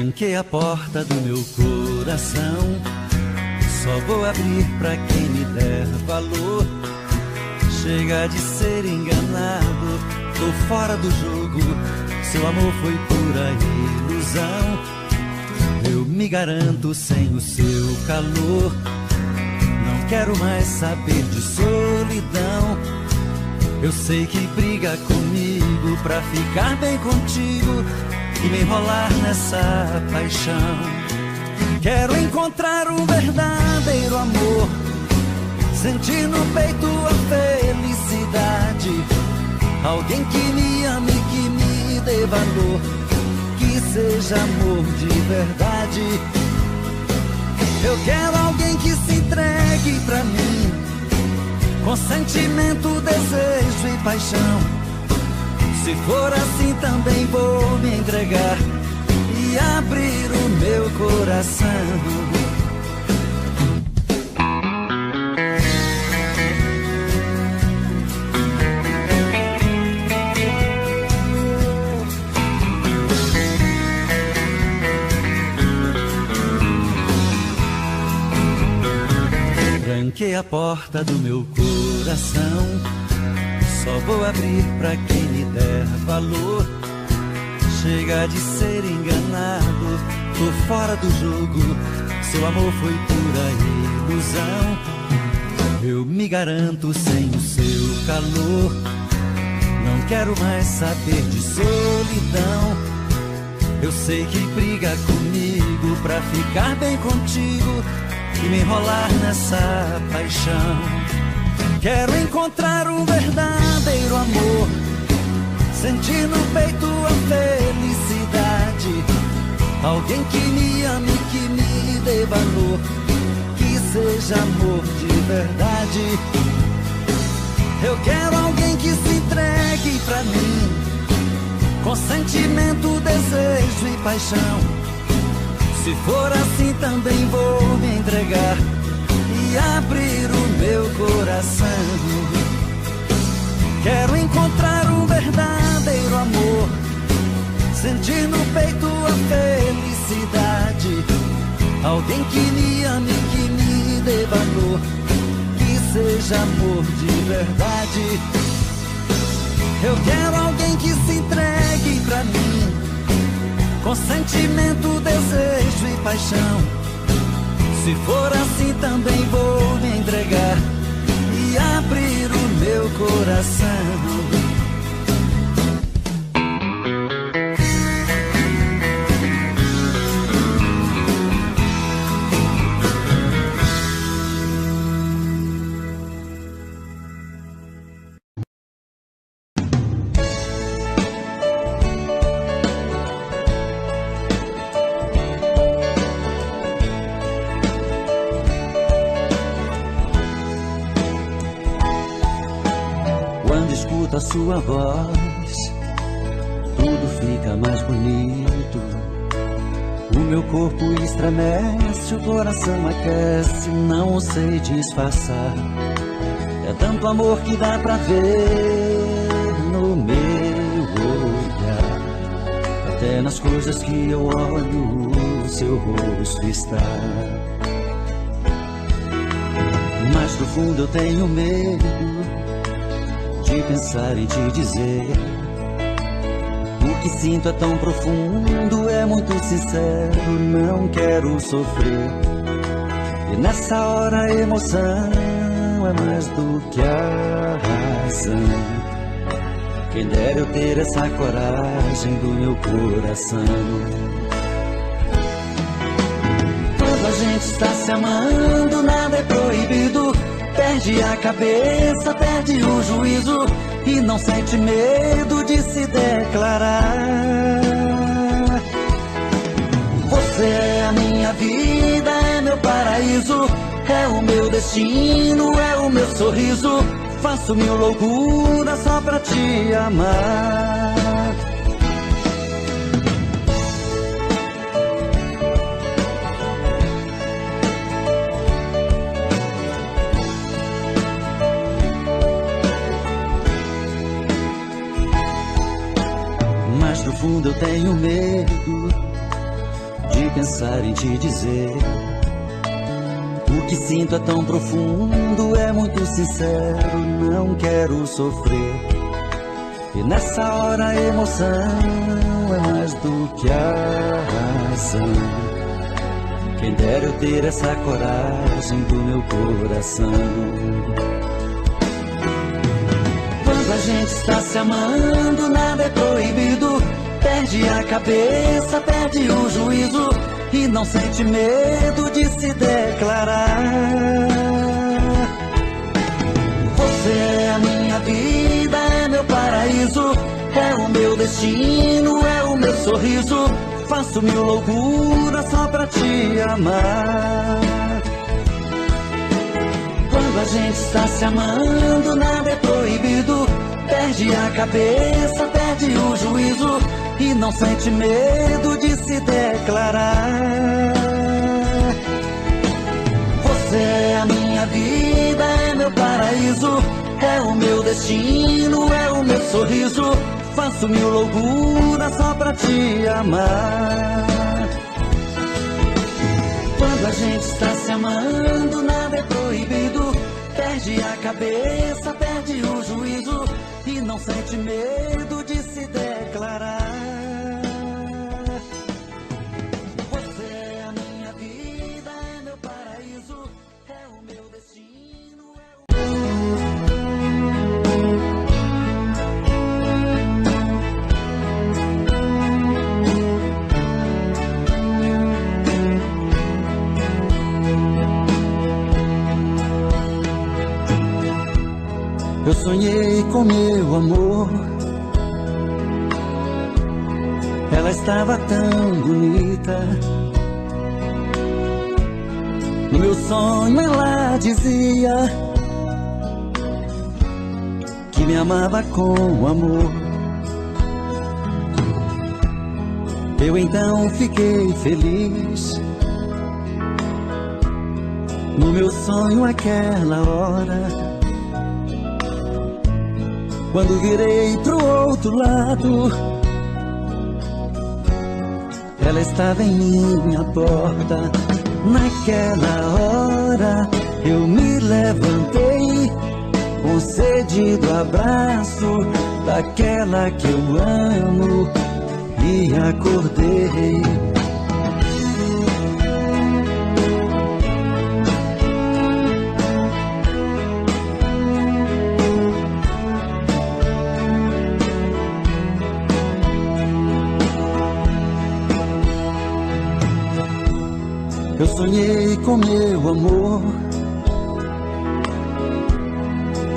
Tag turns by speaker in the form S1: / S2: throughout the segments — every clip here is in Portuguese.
S1: Tranquei a porta do meu coração, só vou abrir pra quem me der valor. Chega de ser enganado, tô fora do jogo, seu amor foi pura ilusão. Eu me garanto sem o seu calor, não quero mais saber de solidão. Eu sei que briga comigo pra ficar bem contigo e me enrolar nessa paixão. Quero encontrar um verdadeiro amor, sentir no peito a felicidade. Alguém que me ame, que me dê valor, que seja amor de verdade. Eu quero alguém que se entregue pra mim, com sentimento, desejo e paixão. Se for assim também vou me entregar e abrir o meu coração. Tranquei a porta do meu coração, só vou abrir pra quem me der valor. Chega de ser enganado, tô fora do jogo, seu amor foi pura ilusão. Eu me garanto sem o seu calor, não quero mais saber de solidão. Eu sei que briga comigo pra ficar bem contigo e me enrolar nessa paixão. Quero encontrar um verdadeiro amor, sentir no peito a felicidade. Alguém que me ame, que me dê valor, que seja amor de verdade. Eu quero alguém que se entregue pra mim, com sentimento, desejo e paixão. Se for assim também vou me entregar e abrir o meu coração. Quero encontrar um verdadeiro amor, sentir no peito a felicidade. Alguém que me ame, que me dê valor, que seja amor de verdade. Eu quero alguém que se entregue pra mim, com sentimento, desejo e paixão. Se for assim também vou me entregar e abrir o meu coração. A sua voz, tudo fica mais bonito. O meu corpo estremece, o coração aquece, não sei disfarçar. É tanto amor que dá pra ver no meu olhar. Até nas coisas que eu olho, o seu rosto está. Mas no fundo eu tenho medo de pensar em te dizer. O que sinto é tão profundo, é muito sincero, não quero sofrer. E nessa hora a emoção é mais do que a razão. Quem dera eu ter essa coragem do meu coração. Quando a gente está se amando, nada é proibido. Perde a cabeça, perde o juízo e não sente medo de se declarar. Você é a minha vida, é meu paraíso, é o meu destino, é o meu sorriso. Faço mil loucuras só pra te amar. Mas no fundo eu tenho medo de pensar em te dizer. O que sinto é tão profundo, é muito sincero, não quero sofrer. E nessa hora a emoção é mais do que a razão. Quem dera eu ter essa coragem do meu coração. Quando a gente está se amando, nada é proibido. Perde a cabeça, perde o juízo e não sente medo de se declarar. Você é a minha vida, é meu paraíso, é o meu destino, é o meu sorriso. Faço mil loucuras só pra te amar. Quando a gente está se amando, nada é proibido. Perde a cabeça, perde o juízo e não sente medo de se declarar. Você é a minha vida, é meu paraíso, é o meu destino, é o meu sorriso. Faço mil loucuras só pra te amar. Quando a gente está se amando, nada é proibido. Perde a cabeça, perde o juízo e não sente medo de se declarar. Você é a minha vida, é meu paraíso, é o meu destino, Eu sonhei com meu amor. Ela estava tão bonita. No meu sonho ela dizia que me amava com amor. Eu então fiquei feliz. No meu sonho aquela hora, quando virei pro outro lado, ela estava em minha porta. Naquela hora eu me levantei, com sede do abraço daquela que eu amo, e acordei. Eu sonhei com meu amor.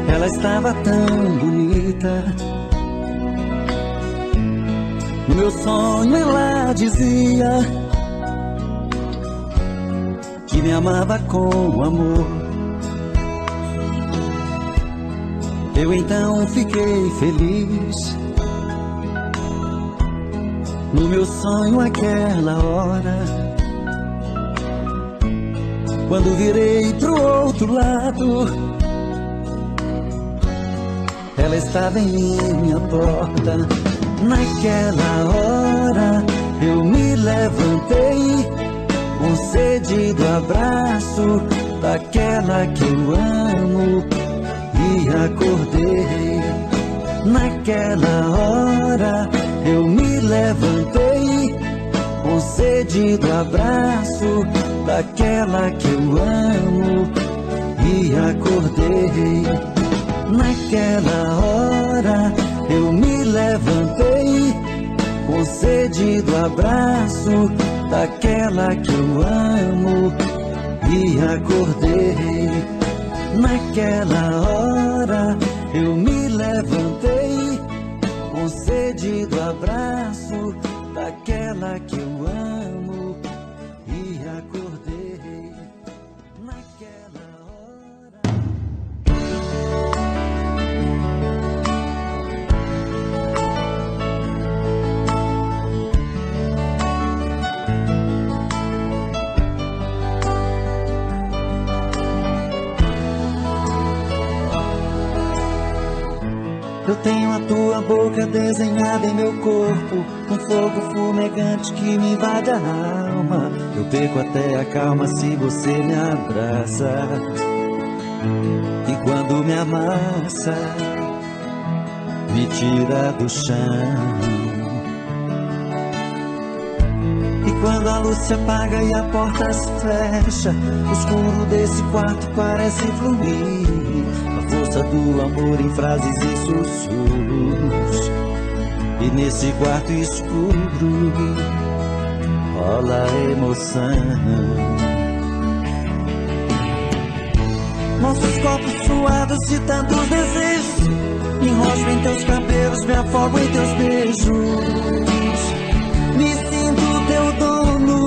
S1: Ela estava tão bonita. No meu sonho ela dizia que me amava com amor. Eu então fiquei feliz. No meu sonho aquela hora, quando virei pro outro lado, ela estava em minha porta. Naquela hora eu me levantei, com sede do abraço daquela que eu amo, e acordei. Naquela hora eu me levantei, com sede do abraço daquela que eu amo, e acordei. Naquela hora eu me levantei, com sede do abraço daquela que eu amo, e acordei. Naquela hora eu me levantei, com sede do abraço daquela que eu amo, e acordei. Naquela hora. Eu tenho a tua boca desenhada em meu corpo, um fogo fumegante que me invade a alma. Eu perco até a calma se você me abraça. E quando me amassa, me tira do chão. E quando a luz se apaga e a porta se fecha, o escuro desse quarto parece fluir. A força do amor em frases e sussurros. E nesse quarto escuro rola emoção. Nossos corpos suados de tantos desejos, me enrosco em teus cabelos, me afogo em teus beijos. Me sinto teu dono,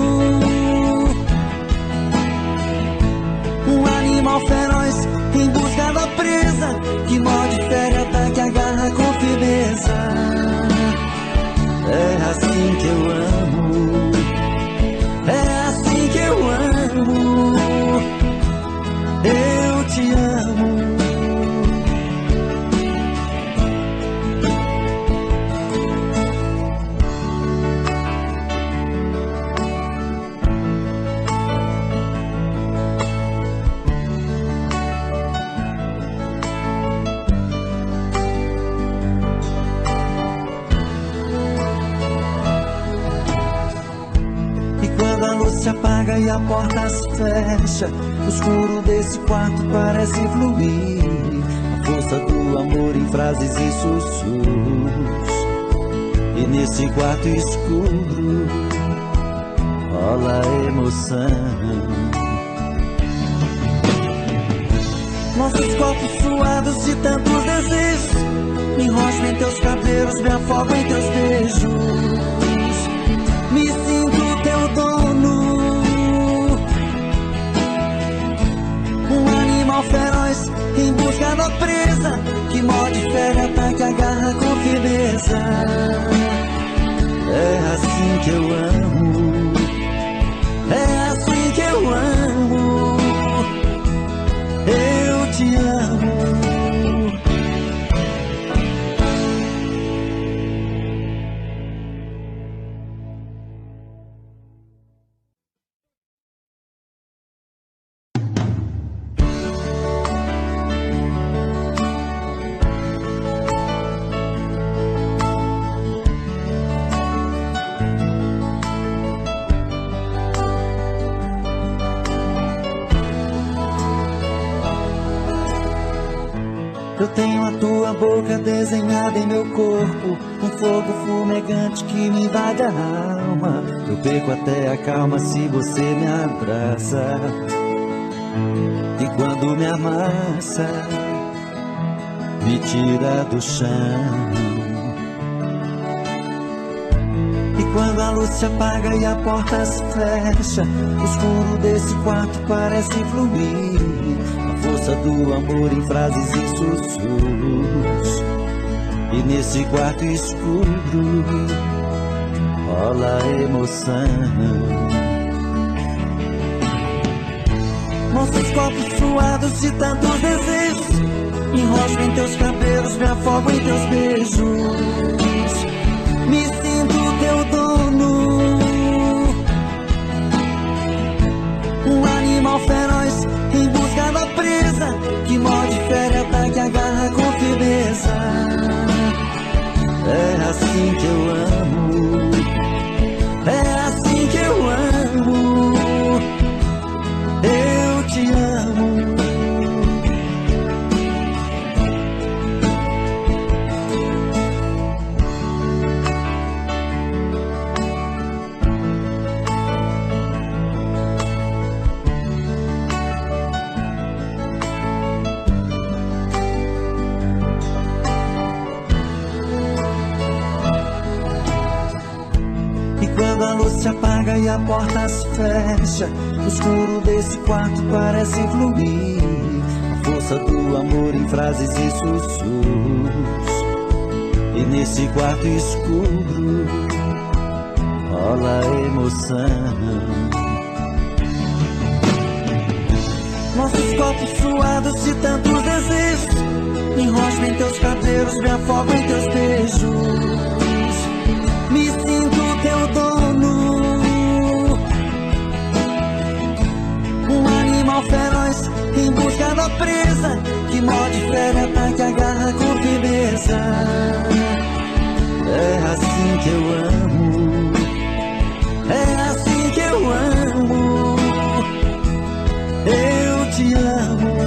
S1: um animal feroz em busca da presa, que morde, fere, ataca, agarra com firmeza. É assim que eu amo, é assim que eu amo. Eu te amo. Se apaga e a porta se fecha, o escuro desse quarto parece fluir. A força do amor em frases e sussurros. E nesse quarto escuro rola emoção. Nossos corpos suados de tantos desejos, me enrosco em teus cabelos, me afogo em teus beijos. Me sinto teu dono, um animal feroz em busca da presa, que morde, fere, ataca, agarra com firmeza. É assim que eu amo, é assim que eu amo. Eu te amo. Eu tenho a tua boca desenhada em meu corpo, um fogo fumegante que me invade a alma. Eu perco até a calma se você me abraça. E quando me amassa, me tira do chão. E quando a luz se apaga e a porta se fecha, o escuro desse quarto parece fluir. Força do amor em frases e sussurros. E nesse quarto escuro rola emoção. Nossos corpos suados de tantos desejos, me enrosco em teus cabelos, me afogo em teus beijos. Me sinto teu dono, um animal feroz em busca da presa, que morde, fere, ataca, agarra com firmeza. É assim que eu amo, é assim que eu amo. Eu te amo. Quando a luz se apaga e a porta se fecha, o escuro desse quarto parece fluir. A força do amor em frases e sussurros. E nesse quarto escuro rola emoção. Nossos corpos suados de tantos desejos, Me enrosco em teus cabelos, me afogo em teus beijos. Me sinto teu dono, um animal feroz em busca da presa, que morde, fere, ataca, agarra com firmeza. É assim que eu amo, é assim que eu amo, eu te amo.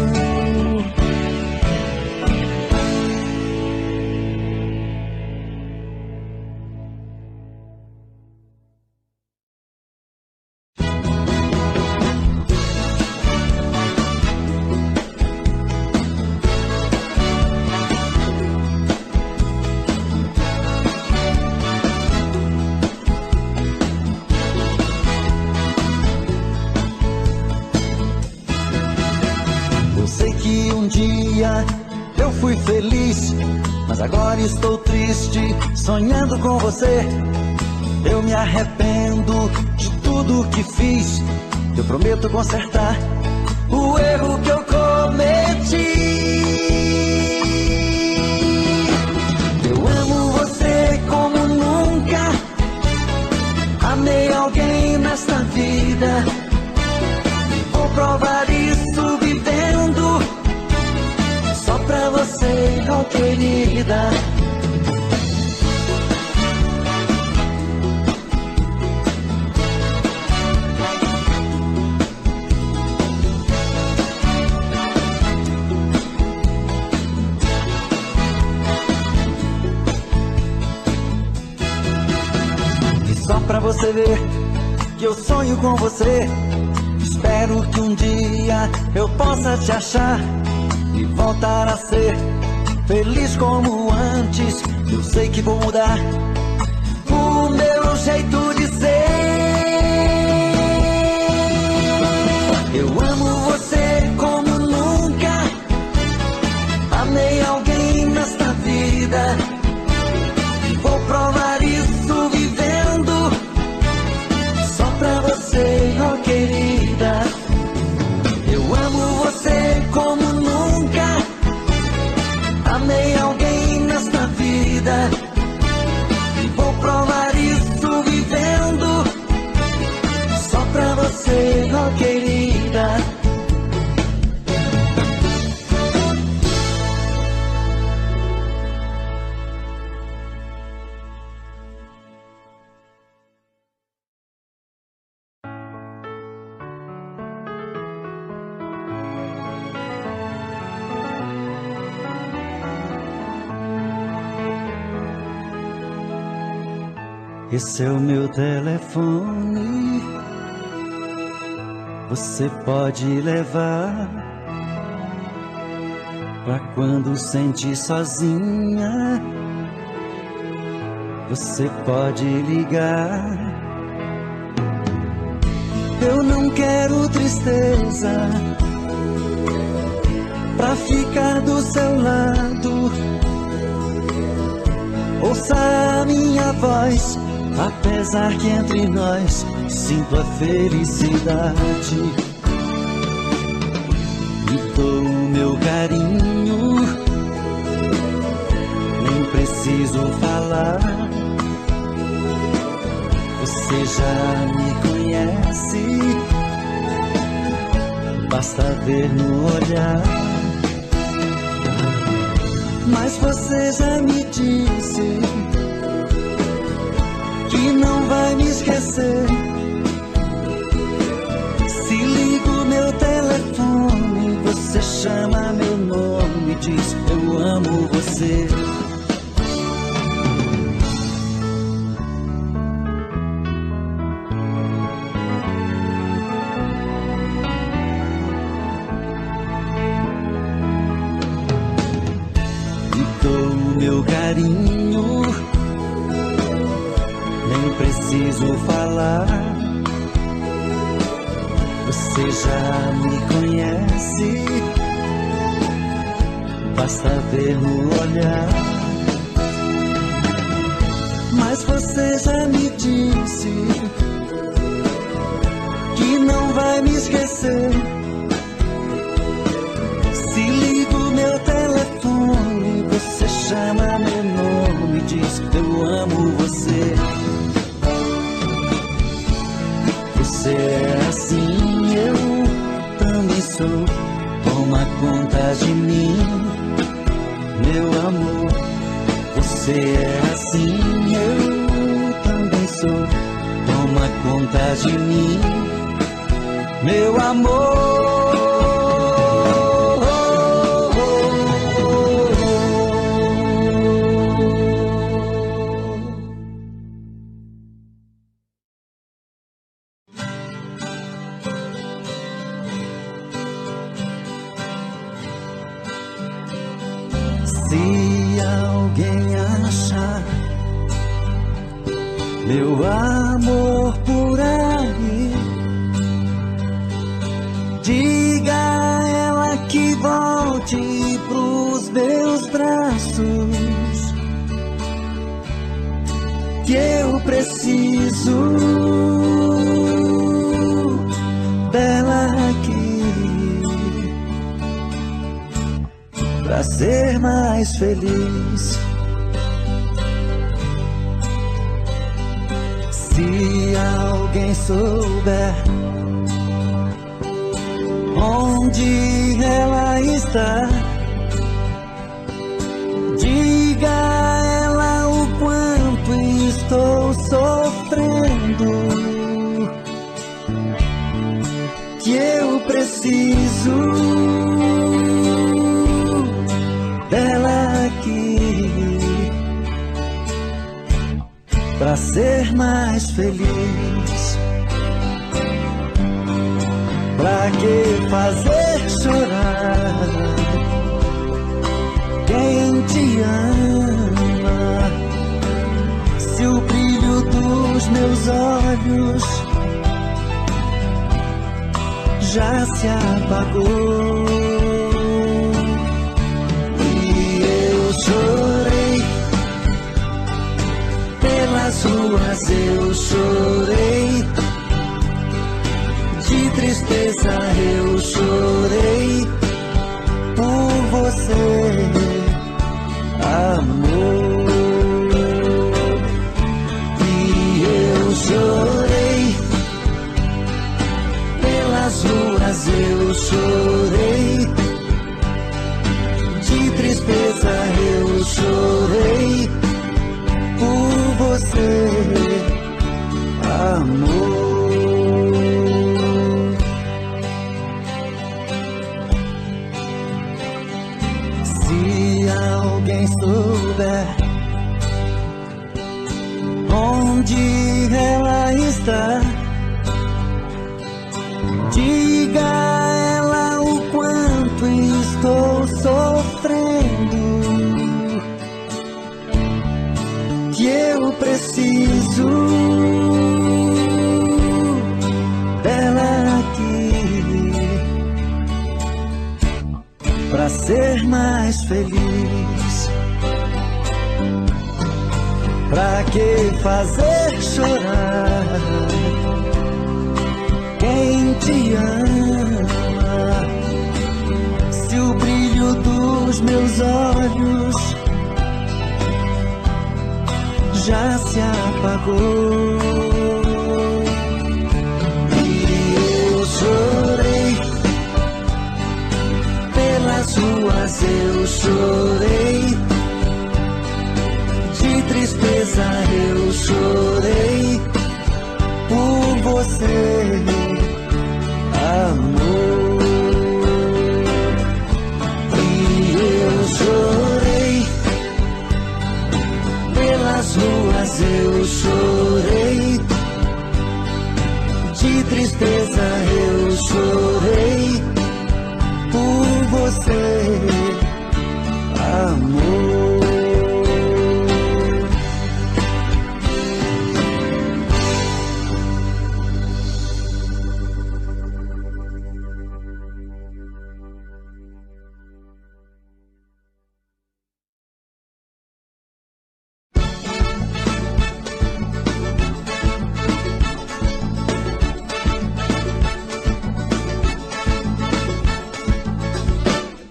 S1: Eu fui feliz, mas agora estou triste, sonhando com você. Eu me arrependo de tudo que fiz. Eu prometo consertar o erro que eu cometi. Eu amo você como nunca amei alguém nesta vida. Vou provar isso vivendo só pra você, oh querida. E só pra você ver que eu sonho com você, espero que um dia eu possa te achar e voltar a ser feliz como antes. Eu sei que vou mudar o meu jeito de ser. Eu amo você como nunca amei alguém nesta vida. E vou provar isso vivendo só pra você, oh querida. Eu amo você como nunca amei alguém nesta vida. E vou provar isso vivendo só pra você, oh querida. Esse é o meu telefone, você pode levar pra quando sentir sozinha. Você pode ligar. Eu não quero tristeza pra ficar do seu lado. Ouça a minha voz, apesar que entre nós sinto a felicidade. Me dou o meu carinho, nem preciso falar. Você já me conhece, basta ver no olhar. Mas você já me disse que não vai me esquecer. Se ligo meu telefone, você chama meu nome e diz: eu amo você. Me dou o meu carinho, nem preciso falar. Você já me conhece, basta ver no olhar. Mas você já me disse que não vai me esquecer. Se ligo meu telefone, Você é assim, eu também sou. Toma conta de mim, meu amor. Você é assim, eu também sou. Toma conta de mim, meu amor. Se alguém achar meu amor por aí, diga a ela que volte pros meus braços, que eu preciso dela aqui pra ser mais feliz. Se alguém souber onde ela está, diga a ela o quanto estou sofrendo, que eu preciso dela aqui pra ser mais feliz. Pra que fazer chorar quem te ama, se o brilho dos meus olhos já se apagou? E eu chorei pelas ruas, eu chorei de tristeza, eu chorei por você, amor. E eu chorei pelas ruas, eu chorei de tristeza, eu chorei por você, amor. Se alguém souber onde ela está, diga a ela o quanto estou sofrendo, que eu preciso dela aqui pra ser mais feliz. Pra que fazer chorar quem te ama, se o brilho dos meus olhos já se apagou? E eu chorei pelas ruas, eu chorei de tristeza, eu chorei por você, amor. E eu chorei pelas ruas, eu chorei de tristeza, eu chorei por você, amor.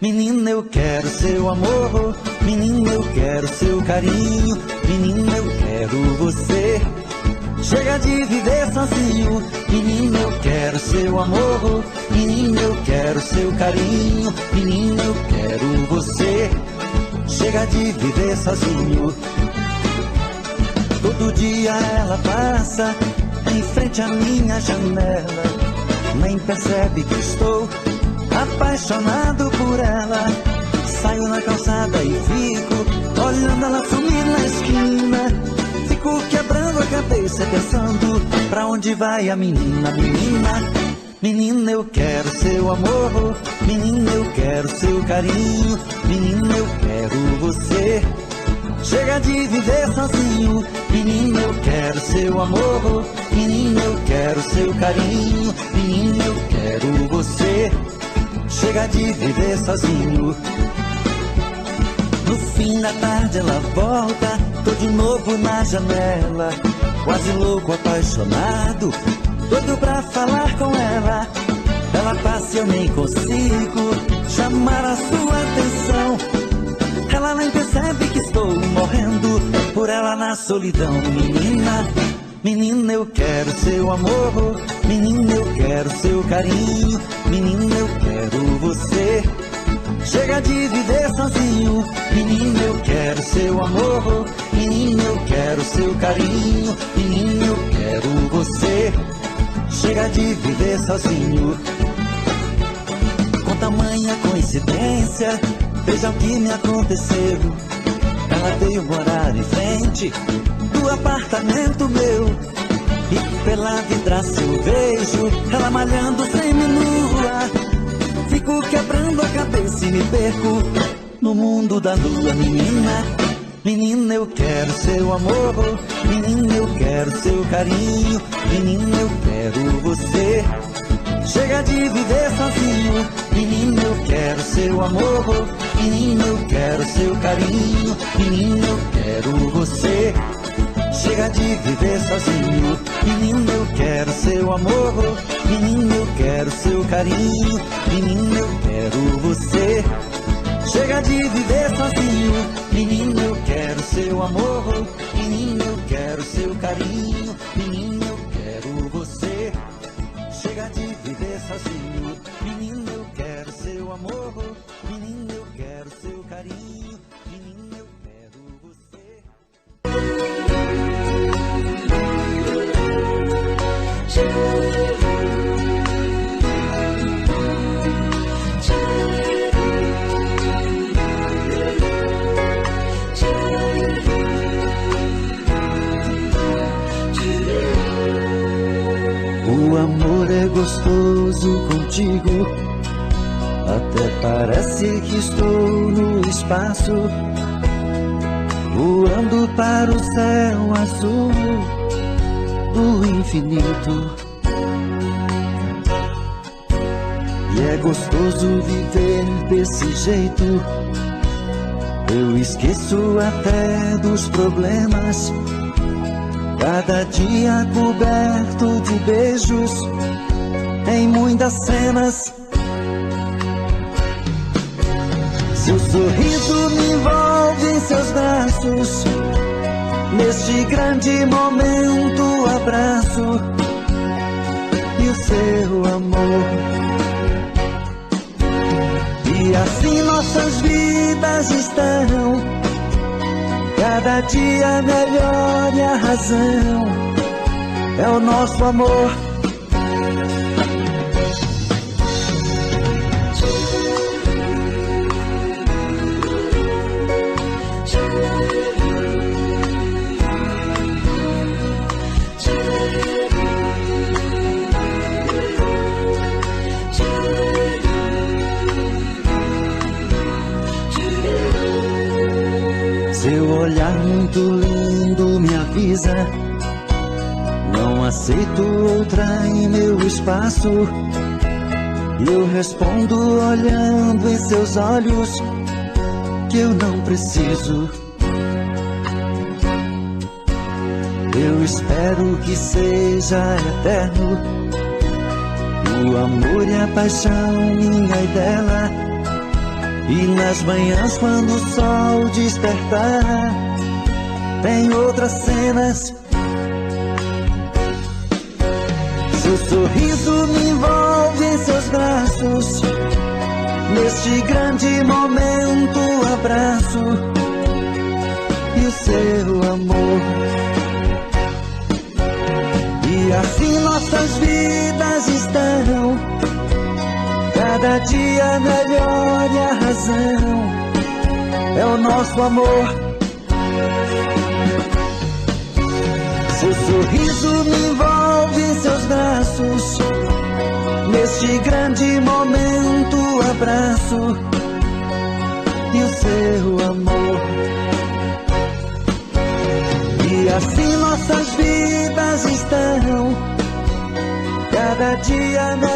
S1: Menina, eu quero seu amor, menina, eu quero seu carinho, menina, eu quero você. Chega de viver sozinho, menina, eu quero seu amor. Menina, eu quero seu carinho. Menina, eu quero você. Chega de viver sozinho. Todo dia ela passa em frente à minha janela, nem percebe que estou apaixonado por ela. Saio na calçada e fico olhando ela sumir na esquina. Fico quebrando a cabeça pensando pra onde vai a menina. Menina, menina, eu quero seu amor. Menina, eu quero seu carinho. Menina, eu quero você. Chega de viver sozinho. Menina, eu quero seu amor. Menina, eu quero seu carinho. Menina, eu quero você. Chega de viver sozinho. No fim da tarde ela volta, tô de novo na janela, quase louco, apaixonado, doido pra falar com ela. Ela passa e eu nem consigo chamar a sua atenção. Ela nem percebe que estou morrendo por ela na solidão. Menina, menina, eu quero seu amor. Menina, eu quero seu carinho. Menina, eu quero você. Chega de viver sozinho. Menina, eu quero seu amor. Menina, eu quero seu carinho. Menina, eu quero você. Chega de viver sozinho. Com tamanha coincidência, veja o que me aconteceu. Ela veio morar em frente do apartamento meu, e pela vidraça eu vejo ela malhando seminua. Fico quebrando a cabeça e me perco no mundo da lua. Menina, menina, eu quero seu amor. Menina, eu quero seu carinho. Menina, eu quero você. Chega de viver sozinho. Menina, eu quero seu amor. Menina, eu quero seu carinho. Menina, eu quero você. Chega de viver sozinho. Menina, eu quero seu amor. Menina, eu quero seu carinho. Menina, eu quero você. Chega de viver sozinho. Menina, eu quero seu amor. Menina, eu quero seu carinho. Menina, eu quero você. Chega de viver sozinho. Menina, eu quero seu amor. Menina, eu quero seu carinho. Menina, eu quero você. O amor é gostoso contigo, até parece que estou no espaço, voando para o céu azul do infinito. E é gostoso viver desse jeito. Eu esqueço até dos problemas, cada dia coberto de beijos em muitas cenas. Seu sorriso me envolve em seus braços, neste grande momento abraço e o seu amor. E assim nossas vidas estão, cada dia melhor, e a razão é o nosso amor. Seu olhar muito lindo me avisa, não aceito outra em meu espaço. E eu respondo olhando em seus olhos que eu não preciso. Eu espero que seja eterno o amor e a paixão minha e dela. E nas manhãs quando o sol despertar, tem outras cenas Seu sorriso me envolve em seus braços. Neste grande momento abraço e o seu amor. E assim nossas vidas estão cada dia melhor, e a razão é o nosso amor. Seu sorriso me envolve em seus braços. Neste grande momento abraço e o seu amor. E assim nossas vidas estão cada dia melhor.